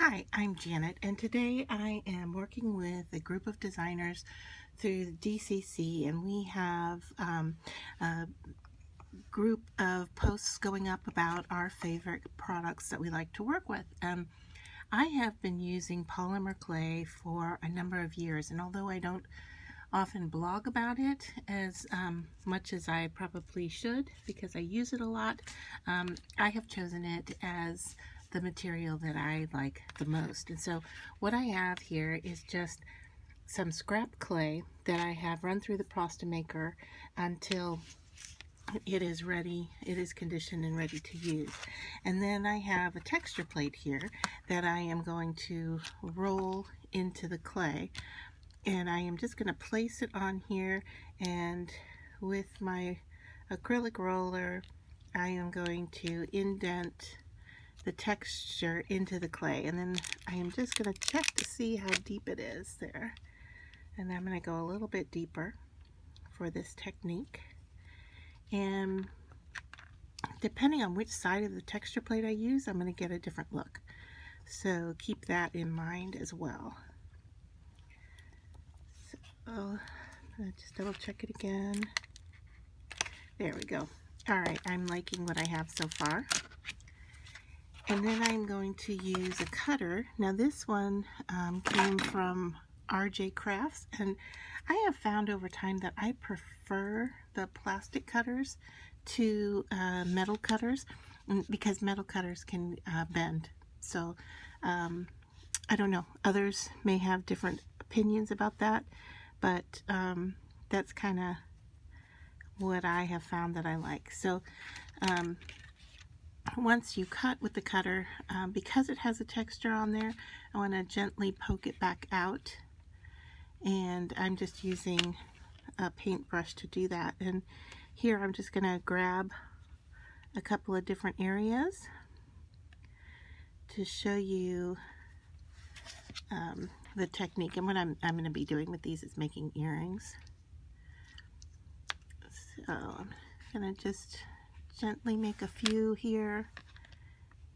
Hi, I'm Janet, and today I am working with a group of designers through the DCC, and we have a group of posts going up about our favorite products that we like to work with. I have been using polymer clay for a number of years, and although I don't often blog about it as much as I probably should because I use it a lot, I have chosen it as the material that I like the most. And so what I have here is just some scrap clay that I have run through the Prosta maker until it is ready, it is conditioned and ready to use. And then I have a texture plate here that I am going to roll into the clay, and I am just going to place it on here, and with my acrylic roller I am going to indent the texture into the clay, and then I am just going to check to see how deep it is there, and I'm going to go a little bit deeper for this technique. And depending on which side of the texture plate I use, I'm going to get a different look, so keep that in mind as well. So just double check it again. There we go. Alright, I'm liking what I have so far. And then I'm going to use a cutter. Now this one came from RJ Crafts, and I have found over time that I prefer the plastic cutters to metal cutters, because metal cutters can bend. So I don't know, others may have different opinions about that, but that's kind of what I have found that I like. So once you cut with the cutter, because it has a texture on there, I want to gently poke it back out, and I'm just using a paintbrush to do that. And here I'm just going to grab a couple of different areas to show you the technique. And what I'm going to be doing with these is making earrings. So I'm going to just gently make a few here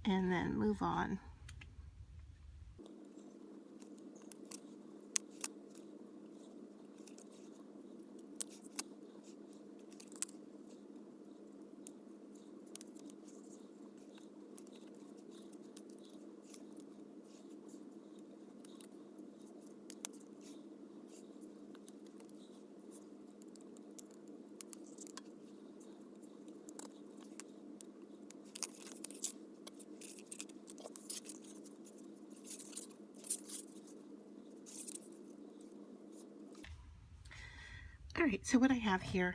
and then move on. Alright, so what I have here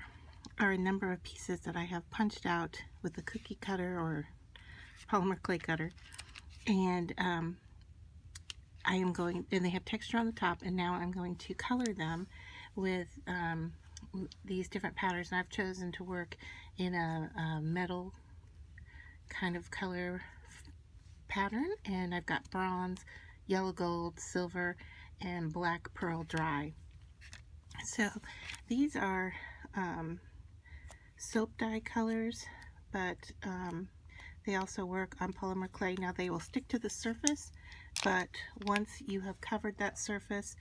are a number of pieces that I have punched out with the cookie cutter or polymer clay cutter, and I am going, and they have texture on the top, and now I'm going to color them with these different patterns. And I've chosen to work in a metal kind of color pattern, and I've got bronze, yellow gold, silver, and black pearl dry. So these are soap dye colors, but they also work on polymer clay. Now they will stick to the surface, but once you have covered that surface,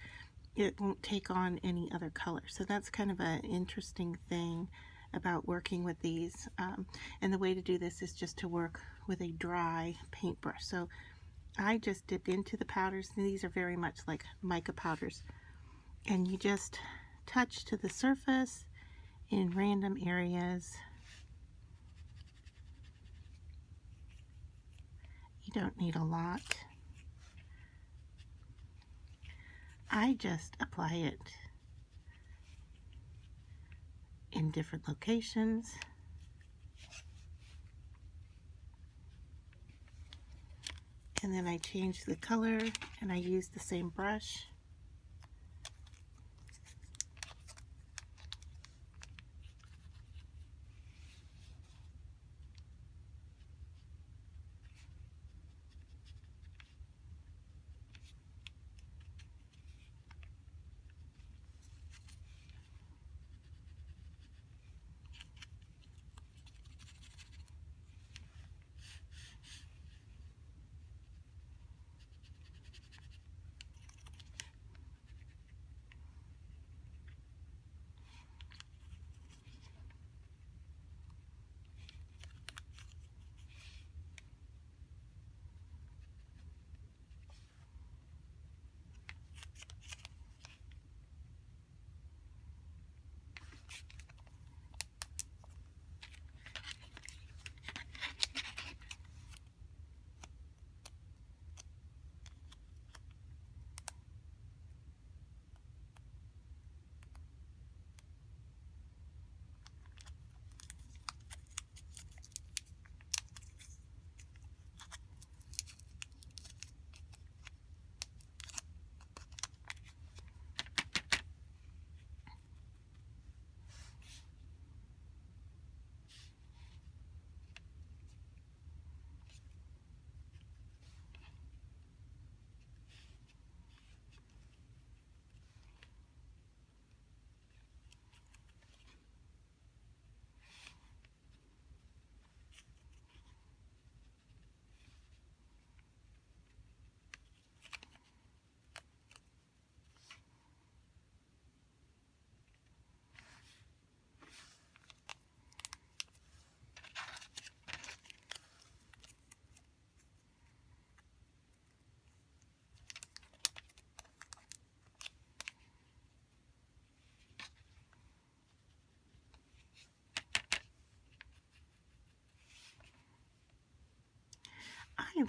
it won't take on any other color. So that's kind of an interesting thing about working with these. And the way to do this is just to work with a dry paintbrush. So I just dipped into the powders, and these are very much like mica powders. And you just touch to the surface in random areas. You don't need a lot. I just apply it in different locations. And then I change the color, and I use the same brush.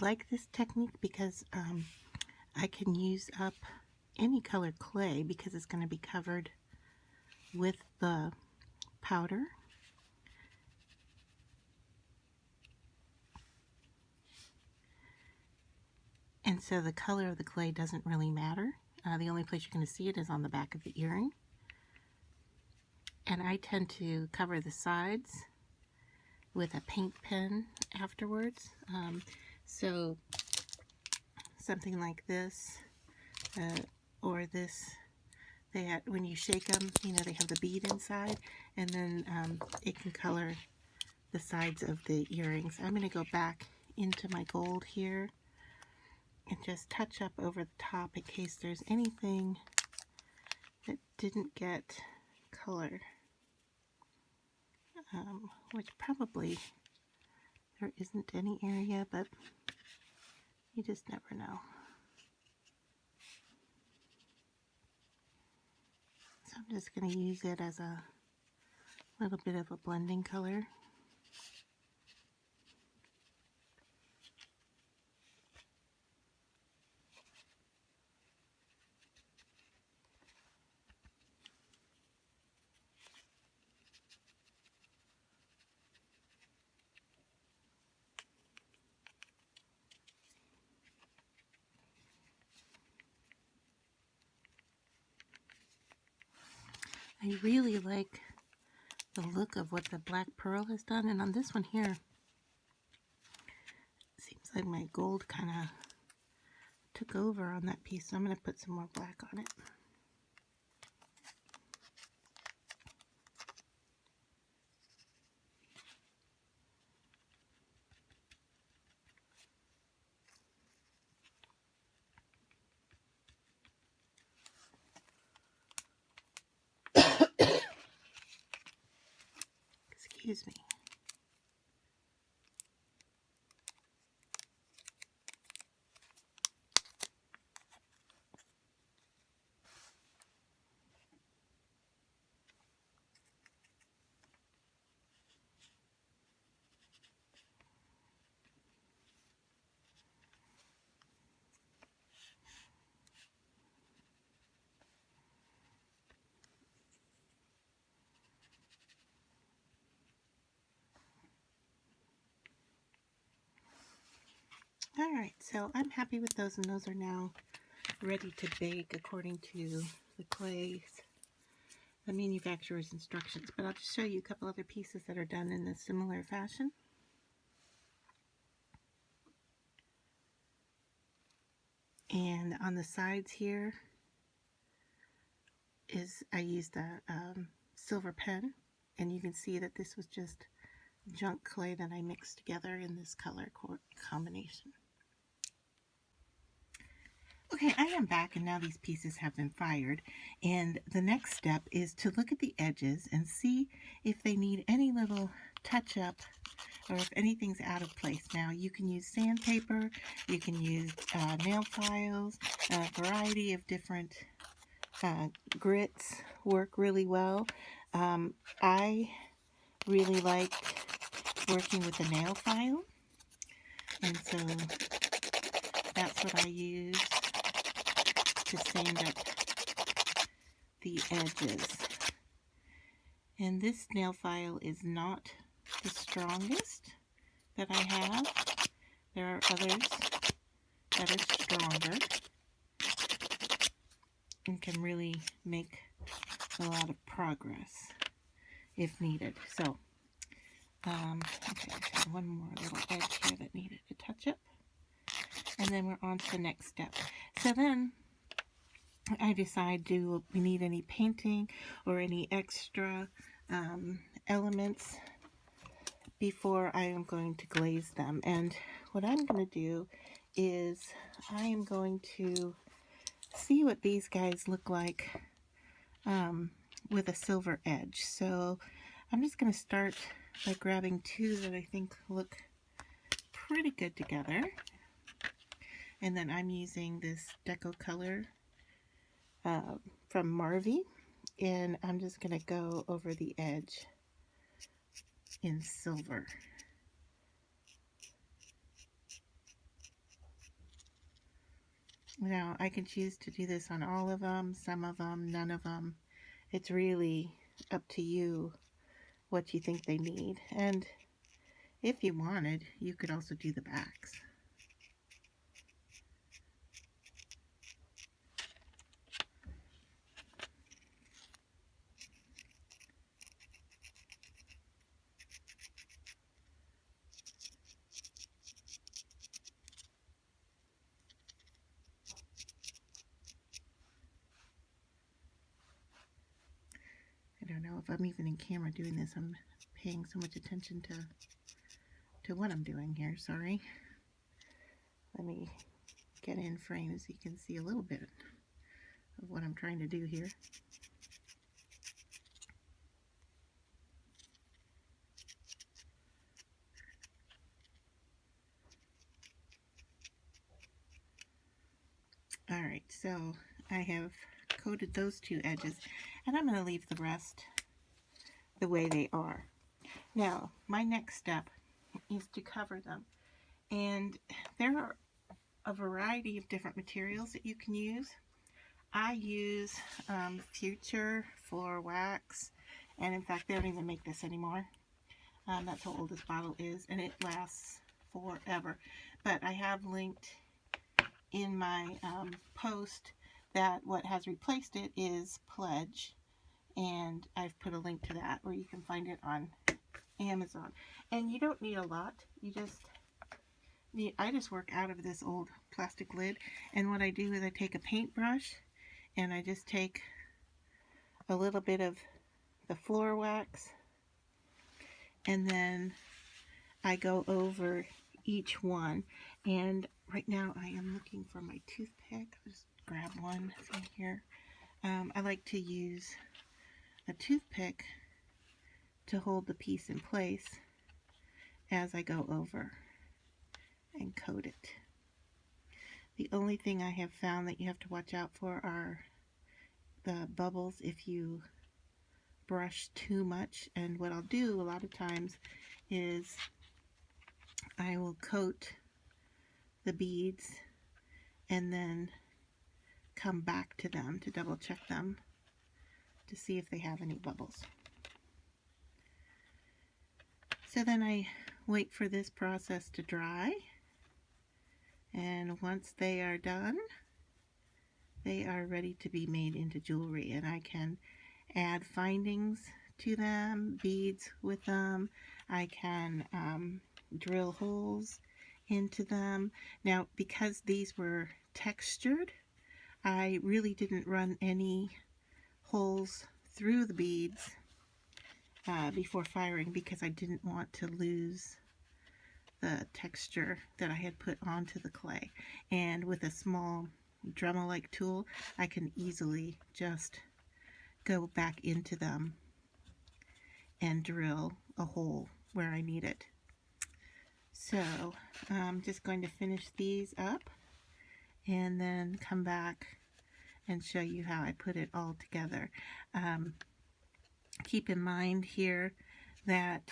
like this technique because I can use up any colored clay because it's going to be covered with the powder. And so the color of the clay doesn't really matter. The only place you're going to see it is on the back of the earring. And I tend to cover the sides with a paint pen afterwards. So something like this or this, when you shake them, you know, they have the bead inside, and then it can color the sides of the earrings. I'm going to go back into my gold here and just touch up over the top in case there's anything that didn't get color, which probably there isn't any area, but you just never know. So I'm just going to use it as a little bit of a blending color. I really like the look of what the black pearl has done, and on this one here, it seems like my gold kind of took over on that piece, so I'm going to put some more black on it. Excuse me. Alright, so I'm happy with those, and those are now ready to bake according to the manufacturer's instructions. But I'll just show you a couple other pieces that are done in a similar fashion. And on the sides here I used a silver pen, and you can see that this was just junk clay that I mixed together in this color combination. Okay, I am back, and now these pieces have been fired, and the next step is to look at the edges and see if they need any little touch-up or if anything's out of place. Now, you can use sandpaper, you can use nail files, a variety of different grits work really well. I really like working with a nail file, and so that's what I use to sand up the edges. And this nail file is not the strongest that I have. There are others that are stronger and can really make a lot of progress if needed. So, okay, I have one more little edge here that needed a touch up. And then we're on to the next step. So then I decide, do we need any painting or any extra elements before I am going to glaze them. And what I'm going to do is I am going to see what these guys look like with a silver edge. So I'm just going to start by grabbing two that I think look pretty good together. And then I'm using this Deco Color from Marvy, and I'm just going to go over the edge in silver. Now, I can choose to do this on all of them, some of them, none of them. It's really up to you what you think they need. And if you wanted, you could also do the backs. I don't know if I'm even in camera doing this. I'm paying so much attention to what I'm doing here. Sorry. Let me get in frame so you can see a little bit of what I'm trying to do here. Alright, so I have coated those two edges, and I'm going to leave the rest the way they are. Now, my next step is to cover them. And there are a variety of different materials that you can use. I use Future Floor Wax, and in fact, they don't even make this anymore. That's how old this bottle is, and it lasts forever. But I have linked in my post that what has replaced it is Pledge, and I've put a link to that where you can find it on Amazon. And you don't need a lot. You just need, I just work out of this old plastic lid, and what I do is I take a paintbrush and I just take a little bit of the floor wax, and then I go over each one. And right now I am looking for my toothpick. I'll just grab one from here. I like to use a toothpick to hold the piece in place as I go over and coat it. The only thing I have found that you have to watch out for are the bubbles if you brush too much. And what I'll do a lot of times is I will coat the beads and then come back to them to double check them to see if they have any bubbles. So then I wait for this process to dry, and once they are done, they are ready to be made into jewelry, and I can add findings to them, beads with them. I can drill holes into them. Now, because these were textured, I really didn't run any holes through the beads before firing, because I didn't want to lose the texture that I had put onto the clay. And with a small Dremel-like tool, I can easily just go back into them and drill a hole where I need it. So I'm just going to finish these up and then come back and show you how I put it all together. Keep in mind here that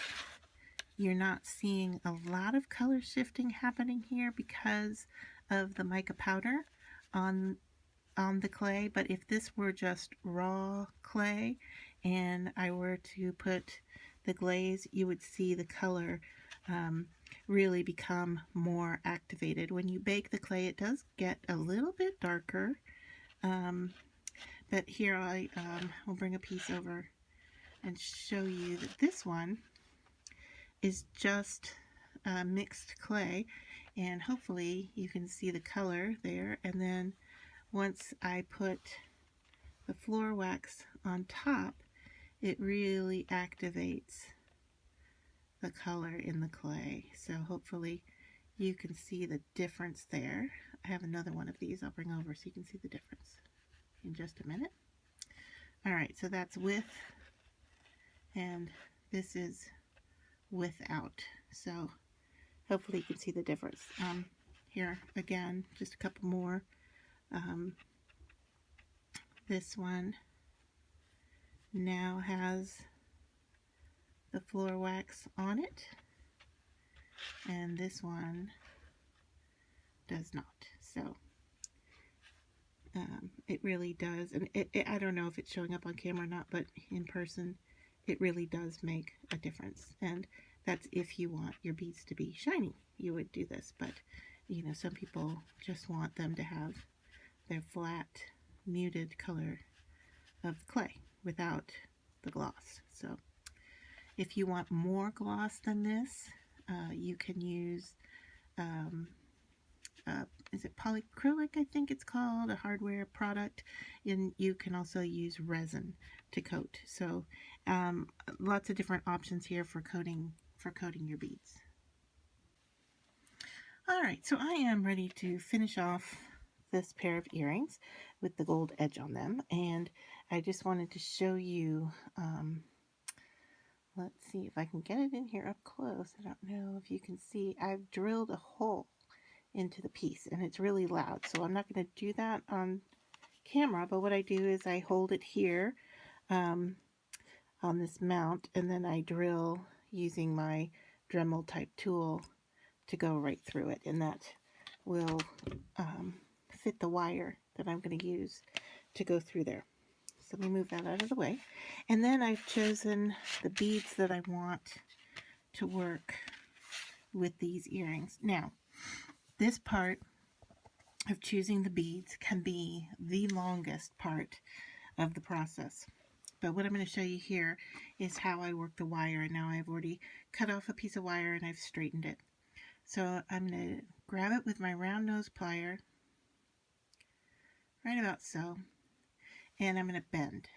you're not seeing a lot of color shifting happening here because of the mica powder on the clay. But if this were just raw clay and I were to put the glaze, you would see the color really become more activated. When you bake the clay, it does get a little bit darker. But here I will bring a piece over and show you that this one is just mixed clay, and hopefully you can see the color there. And then once I put the floor wax on top, it really activates the color in the clay. So hopefully you can see the difference there. I have another one of these I'll bring over so you can see the difference in just a minute. Alright, so that's with, and this is without. So hopefully you can see the difference. Here again, just a couple more. This one now has the floor wax on it, and this one does not. So It really does, and I don't know if it's showing up on camera or not, but in person it really does make a difference. And that's if you want your beads to be shiny, you would do this. But you know, some people just want them to have their flat muted color of clay without the gloss. So if you want more gloss than this, you can use is it Polyacrylic, I think it's called, a hardware product, and you can also use resin to coat. So lots of different options here for coating your beads. All right, so I am ready to finish off this pair of earrings with the gold edge on them, and I just wanted to show you, let's see if I can get it in here up close. I don't know if you can see, I've drilled a hole into the piece, and it's really loud, so I'm not going to do that on camera, but what I do is I hold it here on this mount, and then I drill using my Dremel type tool to go right through it, and that will fit the wire that I'm going to use to go through there. So let me move that out of the way, and then I've chosen the beads that I want to work with these earrings. Now, this part of choosing the beads can be the longest part of the process. But what I'm going to show you here is how I work the wire. And now I've already cut off a piece of wire and I've straightened it. So I'm going to grab it with my round nose plier, right about so, and I'm going to bend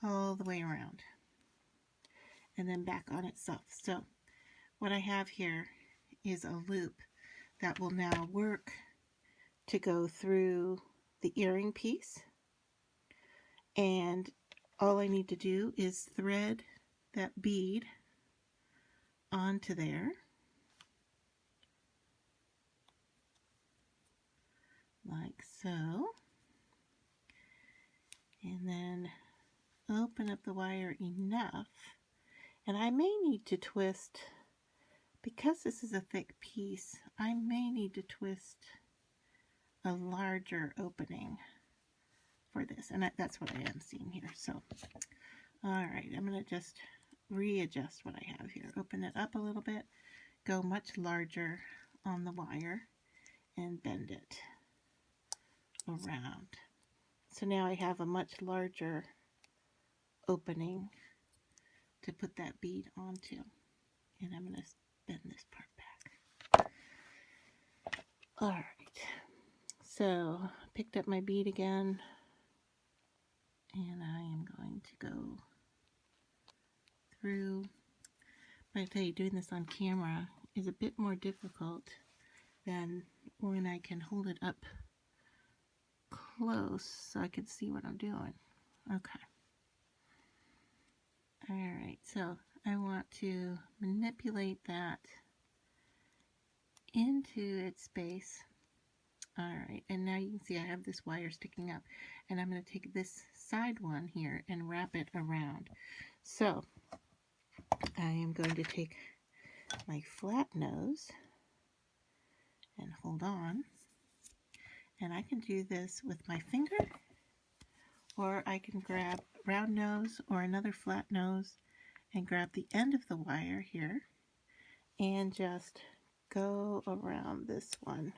all the way around and then back on itself. So what I have here is a loop that will now work to go through the earring piece, and all I need to do is thread that bead onto there like so, and then open up the wire enough, and I may need to twist, because this is a thick piece, I may need to twist a larger opening for this, and that's what I am seeing here. So alright, I'm going to just readjust what I have here, open it up a little bit, go much larger on the wire, and bend it around. So now I have a much larger opening to put that bead onto, and I'm going to bend this part back. Alright, so picked up my bead again, and I am going to go through. But I tell you, doing this on camera is a bit more difficult than when I can hold it up close so I can see what I'm doing. Okay. Alright, so I want to manipulate that into its space. Alright, and now you can see I have this wire sticking up, and I'm going to take this side one here and wrap it around. So I am going to take my flat nose and hold on, and I can do this with my finger, or I can grab round nose or another flat nose and grab the end of the wire here and just go around this one.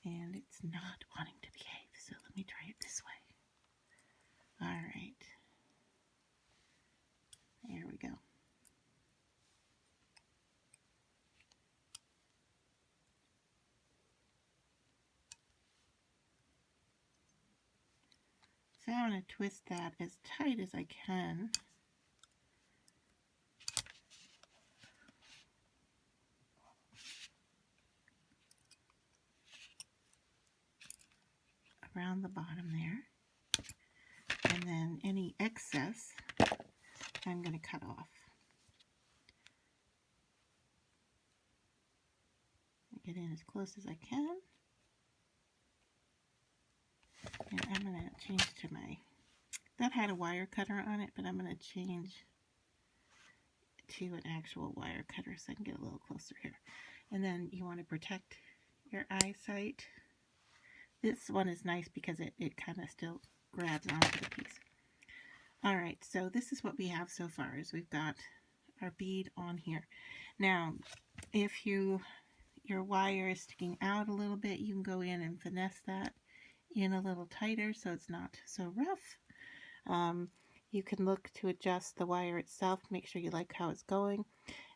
And it's not wanting to behave, so let me try it this way. Alright, there we go. So I'm going to twist that as tight as I can. Around the bottom there. And then any excess I'm going to cut off. Get in as close as I can. And I'm going to change to my, that had a wire cutter on it, but I'm going to change to an actual wire cutter so I can get a little closer here. And then you want to protect your eyesight This one is nice because it kind of still grabs onto the piece. Alright, so this is what we have so far, is we've got our bead on here. Now, if your wire is sticking out a little bit, you can go in and finesse that in a little tighter so it's not so rough. You can look to adjust the wire itself, make sure you like how it's going.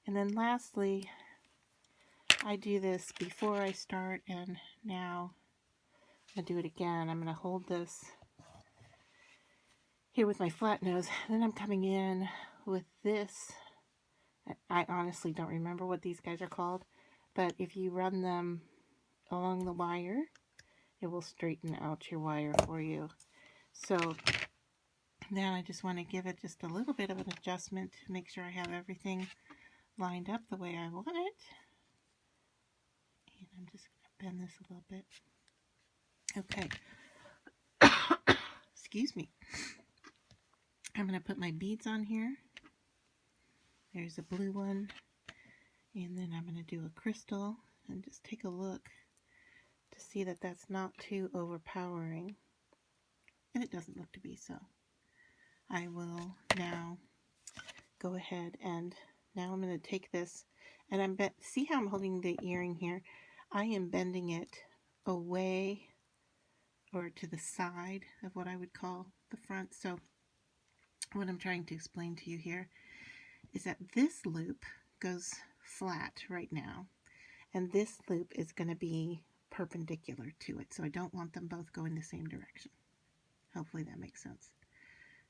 And then lastly, I do this before I start, and now I do it again. I'm going to hold this here with my flat nose. Then I'm coming in with this. I honestly don't remember what these guys are called, but if you run them along the wire, it will straighten out your wire for you. So then I just want to give it just a little bit of an adjustment to make sure I have everything lined up the way I want it. And I'm just going to bend this a little bit. Okay. Excuse me. I'm going to put my beads on here. There's a blue one. And then I'm going to do a crystal and just take a look to see that that's not too overpowering. And it doesn't look to be so. I will now go ahead and now I'm going to take this and see how I'm holding the earring here? I am bending it away or to the side of what I would call the front. So what I'm trying to explain to you here is that this loop goes flat right now, and this loop is going to be perpendicular to it. So I don't want them both going the same direction. Hopefully that makes sense.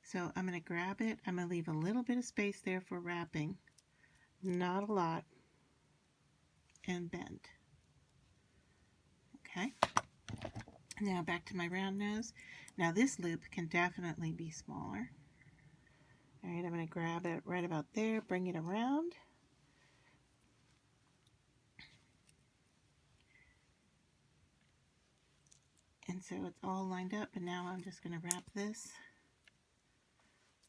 So I'm going to grab it. I'm going to leave a little bit of space there for wrapping, not a lot, and bend. Okay. Now back to my round nose. Now this loop can definitely be smaller. Alright, I'm going to grab it right about there, bring it around. And so it's all lined up, and now I'm just going to wrap this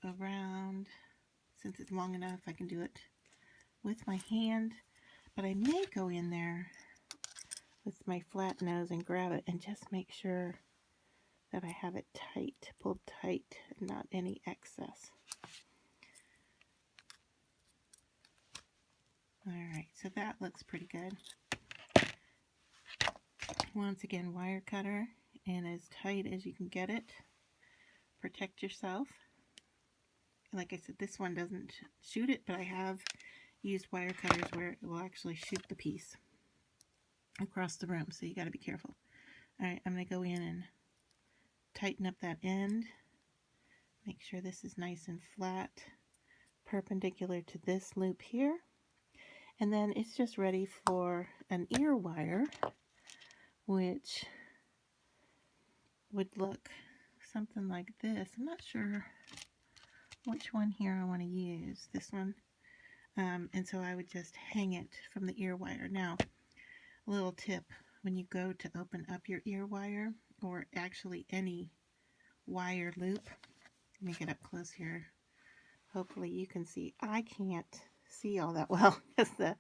around. Since it's long enough, I can do it with my hand, but I may go in there with my flat nose and grab it and just make sure that I have it tight, pulled tight, and not any excess. Alright, so that looks pretty good. Once again, wire cutter, and as tight as you can get it. Protect yourself. Like I said, this one doesn't shoot it, but I have used wire cutters where it will actually shoot the piece across the room, so you got to be careful. Alright, I'm going to go in and tighten up that end. Make sure this is nice and flat, perpendicular to this loop here. And then it's just ready for an ear wire, which would look something like this. I'm not sure which one here I want to use. This one. And so I would just hang it from the ear wire. Now, a little tip, when you go to open up your ear wire, or actually any wire loop, let me get up close here. Hopefully you can see. I can't see all that well because the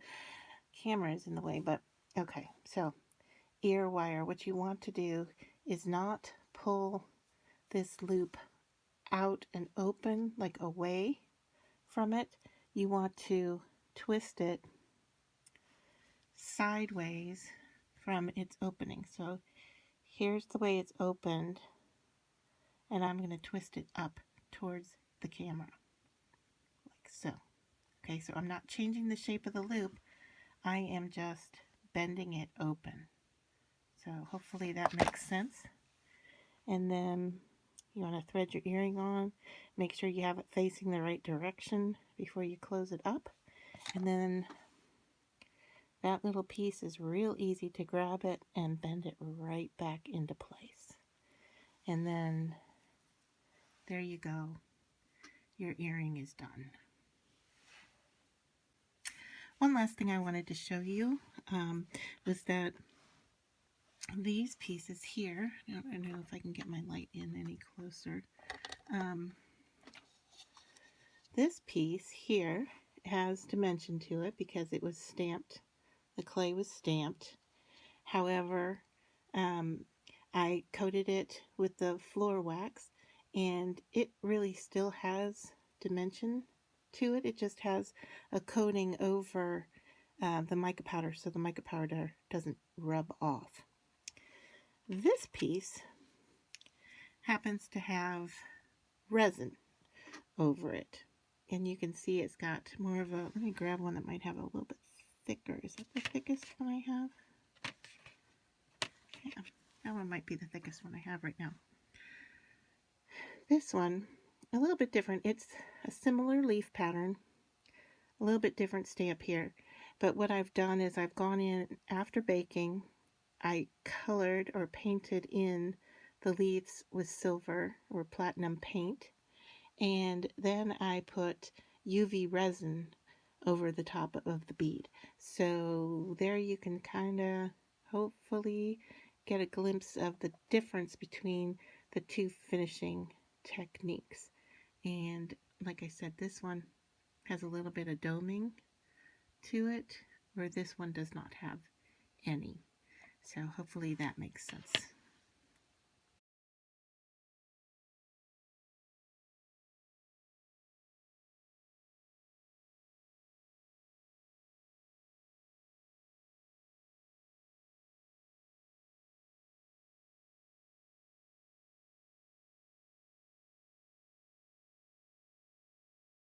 camera is in the way, but okay. So ear wire, what you want to do is not pull this loop out and open, like away from it. You want to twist it sideways from its opening. So here's the way it's opened, and I'm going to twist it up towards the camera, like so. Okay, so I'm not changing the shape of the loop. I am just bending it open. So hopefully that makes sense. And then you want to thread your earring on. Make sure you have it facing the right direction before you close it up. And then that little piece is real easy to grab it and bend it right back into place. And then there you go. Your earring is done. One last thing I wanted to show you was that these pieces here, I don't know if I can get my light in any closer. This piece here has dimension to it because it was stamped. The clay was stamped. However, I coated it with the floor wax, and it really still has dimension to it. It just has a coating over the mica powder, so the mica powder doesn't rub off. This piece happens to have resin over it, and you can see it's got more of a, let me grab one that might have a little bit thicker. Is that the thickest one I have? Yeah, that one might be the thickest one I have right now. This one, a little bit different. It's a similar leaf pattern, a little bit different stamp here. But what I've done is I've gone in after baking, I colored or painted in the leaves with silver or platinum paint, and then I put UV resin over the top of the bead. So there you can kind of hopefully get a glimpse of the difference between the two finishing techniques. And like I said, this one has a little bit of doming to it, where this one does not have any. So hopefully that makes sense.